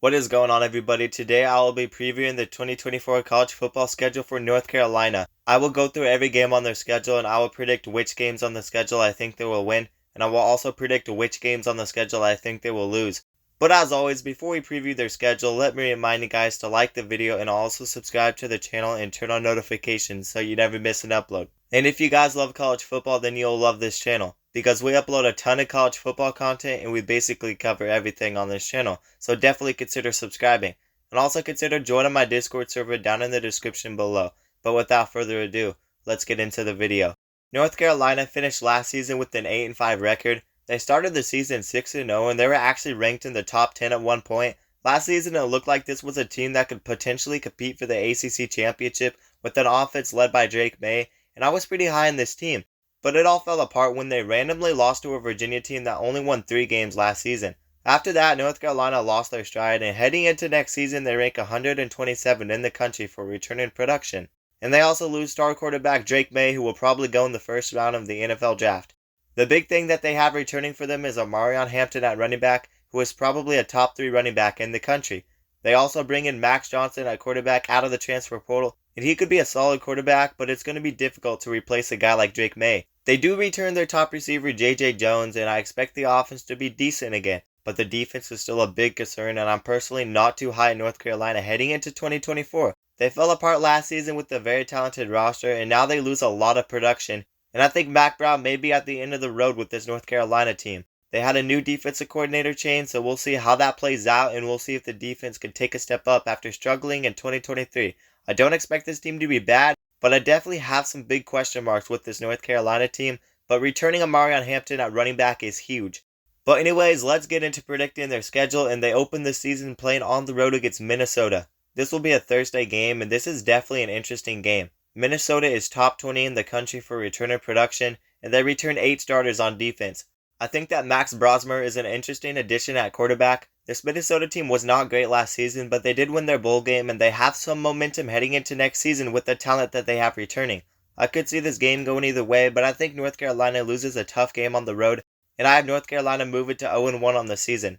What is going on, everybody? Today I will be previewing the 2024 college football schedule for North Carolina. I will go through every game on their schedule and I will predict which games on the schedule I think they will win, and I will also predict which games on the schedule I think they will lose. But as always, before we preview their schedule, let me remind you guys to like the video and also subscribe to the channel and turn on notifications so you never miss an upload. And if you guys love college football, then you'll love this channel, because we upload a ton of college football content and we basically cover everything on this channel, so definitely consider subscribing. And also consider joining my Discord server down in the description below. But without further ado, let's get into the video. North Carolina finished last season with an 8-5 record. They started the season 6-0 and they were actually ranked in the top 10 at one point. Last season it looked like this was a team that could potentially compete for the ACC championship with an offense led by Drake May, and I was pretty high on this team. But it all fell apart when they randomly lost to a Virginia team that only won 3 games last season. After that, North Carolina lost their stride, and heading into next season they rank 127 in the country for returning production. And they also lose star quarterback Drake May, who will probably go in the first round of the NFL draft. The big thing that they have returning for them is Omarion Hampton at running back, who is probably a top 3 running back in the country. They also bring in Max Johnson at quarterback out of the transfer portal, and he could be a solid quarterback, but it's going to be difficult to replace a guy like Drake May. They do return their top receiver J.J. Jones, and I expect the offense to be decent again, but the defense is still a big concern, and I'm personally not too high in North Carolina heading into 2024. They fell apart last season with a very talented roster, and now they lose a lot of production, and I think Mack Brown may be at the end of the road with this North Carolina team. They had a new defensive coordinator change, so we'll see how that plays out, and we'll see if the defense can take a step up after struggling in 2023. I don't expect this team to be bad, but I definitely have some big question marks with this North Carolina team, but returning Omarion Hampton at running back is huge. But anyways, let's get into predicting their schedule, and they open the season playing on the road against Minnesota. This will be a Thursday game, and this is definitely an interesting game. Minnesota is top 20 in the country for returner production, and they return 8 starters on defense. I think that Max Brosmer is an interesting addition at quarterback. This Minnesota team was not great last season, but they did win their bowl game, and they have some momentum heading into next season with the talent that they have returning. I could see this game going either way, but I think North Carolina loses a tough game on the road, and I have North Carolina moving to 0-1 on the season.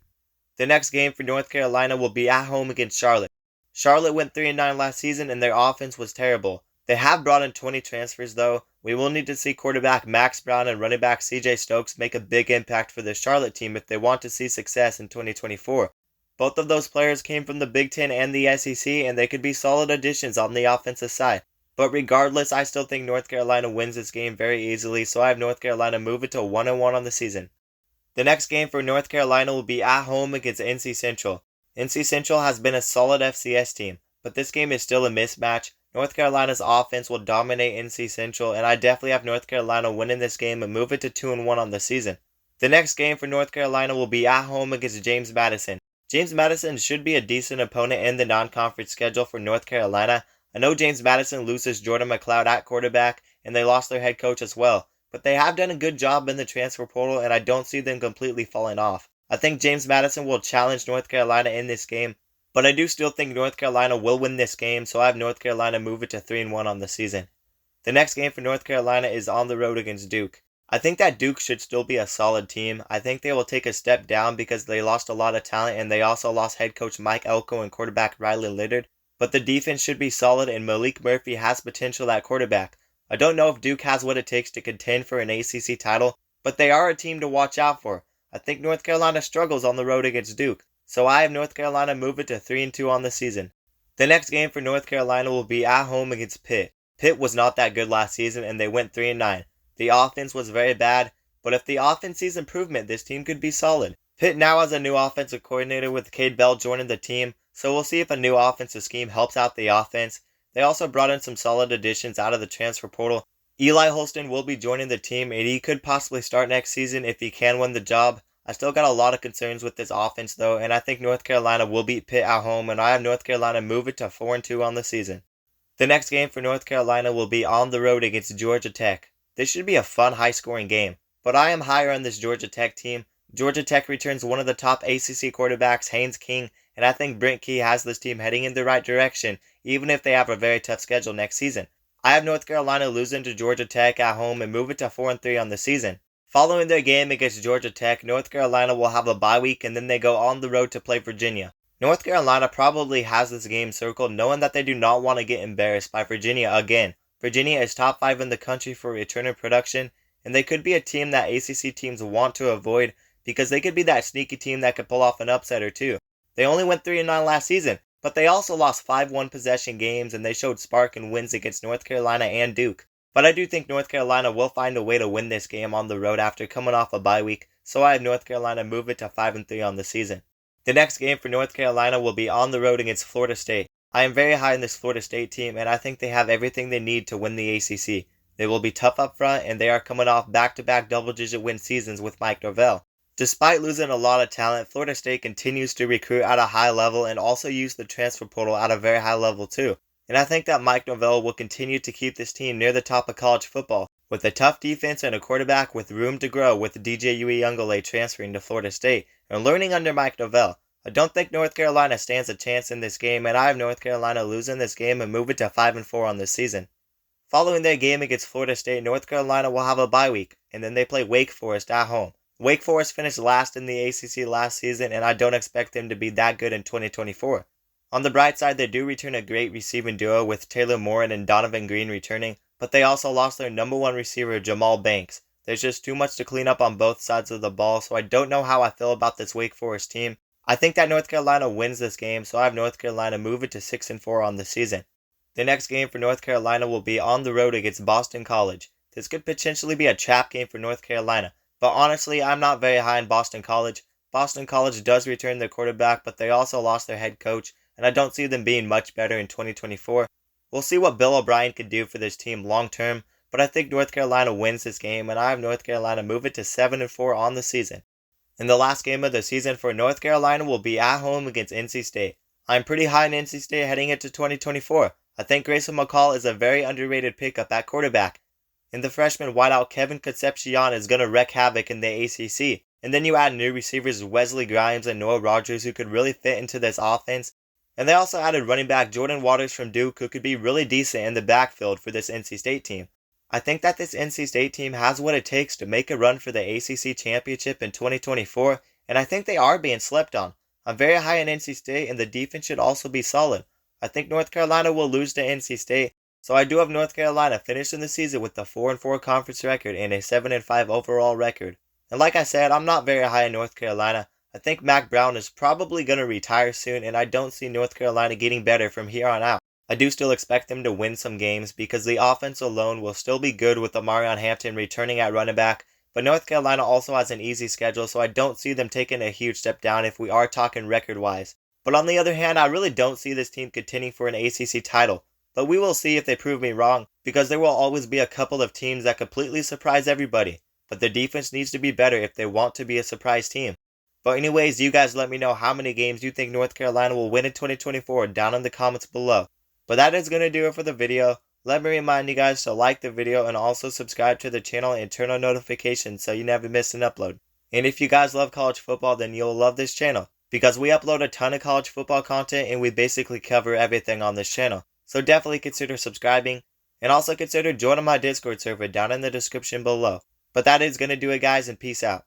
The next game for North Carolina will be at home against Charlotte. Charlotte went 3-9 last season, and their offense was terrible. They have brought in 20 transfers though. We will need to see quarterback Max Brown and running back CJ Stokes make a big impact for the Charlotte team if they want to see success in 2024. Both of those players came from the Big Ten and the SEC, and they could be solid additions on the offensive side. But regardless, I still think North Carolina wins this game very easily, so I have North Carolina moving to 1-1 on the season. The next game for North Carolina will be at home against NC Central. NC Central has been a solid FCS team, but this game is still a mismatch. North Carolina's offense will dominate NC Central, and I definitely have North Carolina winning this game and move it to 2-1 on the season. The next game for North Carolina will be at home against James Madison. James Madison should be a decent opponent in the non-conference schedule for North Carolina. I know James Madison loses Jordan McLeod at quarterback, and they lost their head coach as well, but they have done a good job in the transfer portal, and I don't see them completely falling off. I think James Madison will challenge North Carolina in this game, but I do still think North Carolina will win this game, so I have North Carolina move it to 3-1 on the season. The next game for North Carolina is on the road against Duke. I think that Duke should still be a solid team. I think they will take a step down because they lost a lot of talent, and they also lost head coach Mike Elko and quarterback Riley Leonard. But the defense should be solid, and Malik Murphy has potential at quarterback. I don't know if Duke has what it takes to contend for an ACC title, but they are a team to watch out for. I think North Carolina struggles on the road against Duke, so I have North Carolina move it to 3-2 on the season. The next game for North Carolina will be at home against Pitt. Pitt was not that good last season, and they went 3-9. The offense was very bad, but if the offense sees improvement, this team could be solid. Pitt now has a new offensive coordinator with Cade Bell joining the team, so we'll see if a new offensive scheme helps out the offense. They also brought in some solid additions out of the transfer portal. Eli Holston will be joining the team, and he could possibly start next season if he can win the job. I still got a lot of concerns with this offense though, and I think North Carolina will beat Pitt at home, and I have North Carolina move it to 4-2 on the season. The next game for North Carolina will be on the road against Georgia Tech. This should be a fun, high-scoring game, but I am higher on this Georgia Tech team. Georgia Tech returns one of the top ACC quarterbacks, Haynes King, and I think Brent Key has this team heading in the right direction, even if they have a very tough schedule next season. I have North Carolina losing to Georgia Tech at home and move it to 4-3 on the season. Following their game against Georgia Tech, North Carolina will have a bye week and then they go on the road to play Virginia. North Carolina probably has this game circled knowing that they do not want to get embarrassed by Virginia again. Virginia is top 5 in the country for returner production, and they could be a team that ACC teams want to avoid because they could be that sneaky team that could pull off an upset or two. They only went 3-9 last season, but they also lost 5 one-possession games and they showed spark in wins against North Carolina and Duke. But I do think North Carolina will find a way to win this game on the road after coming off a bye week, so I have North Carolina move it to 5-3 on the season. The next game for North Carolina will be on the road against Florida State. I am very high in this Florida State team, and I think they have everything they need to win the ACC. They will be tough up front, and they are coming off back-to-back double-digit win seasons with Mike Norvell. Despite losing a lot of talent, Florida State continues to recruit at a high level and also use the transfer portal at a very high level too. And I think that Mike Norvell will continue to keep this team near the top of college football, with a tough defense and a quarterback with room to grow with DJ Uiagalelei transferring to Florida State and learning under Mike Norvell. I don't think North Carolina stands a chance in this game, and I have North Carolina losing this game and move it to 5-4 on this season. Following their game against Florida State, North Carolina will have a bye week, and then they play Wake Forest at home. Wake Forest finished last in the ACC last season, and I don't expect them to be that good in 2024. On the bright side, they do return a great receiving duo with Taylor Morin and Donovan Green returning, but they also lost their number one receiver, Jamal Banks. There's just too much to clean up on both sides of the ball, so I don't know how I feel about this Wake Forest team. I think that North Carolina wins this game, so I have North Carolina move it to 6-4 on the season. The next game for North Carolina will be on the road against Boston College. This could potentially be a trap game for North Carolina, but honestly, I'm not very high in Boston College. Boston College does return their quarterback, but they also lost their head coach, and I don't see them being much better in 2024. We'll see what Bill O'Brien can do for this team long term, but I think North Carolina wins this game, and I have North Carolina move it to 7-4 on the season. And the last game of the season for North Carolina will be at home against NC State. I'm pretty high in NC State heading into 2024. I think Grayson McCall is a very underrated pickup at quarterback. And the freshman wideout Kevin Concepcion is going to wreak havoc in the ACC. And then you add new receivers Wesley Grimes and Noah Rogers who could really fit into this offense. And they also added running back Jordan Waters from Duke who could be really decent in the backfield for this NC State team. I think that this NC State team has what it takes to make a run for the ACC championship in 2024, and I think they are being slept on. I'm very high in NC State, and the defense should also be solid. I think North Carolina will lose to NC State, so I do have North Carolina finishing the season with a 4-4 conference record and a 7-5 overall record. And like I said, I'm not very high in North Carolina. I think Mack Brown is probably going to retire soon, and I don't see North Carolina getting better from here on out. I do still expect them to win some games because the offense alone will still be good with Omarion Hampton returning at running back, but North Carolina also has an easy schedule, so I don't see them taking a huge step down if we are talking record-wise. But on the other hand, I really don't see this team contending for an ACC title. But we will see if they prove me wrong, because there will always be a couple of teams that completely surprise everybody. But their defense needs to be better if they want to be a surprise team. But anyways, you guys let me know how many games you think North Carolina will win in 2024 down in the comments below. But that is going to do it for the video. Let me remind you guys to like the video and also subscribe to the channel and turn on notifications so you never miss an upload. And if you guys love college football, then you'll love this channel, because we upload a ton of college football content and we basically cover everything on this channel. So definitely consider subscribing, and also consider joining my Discord server down in the description below. But that is going to do it, guys, and peace out.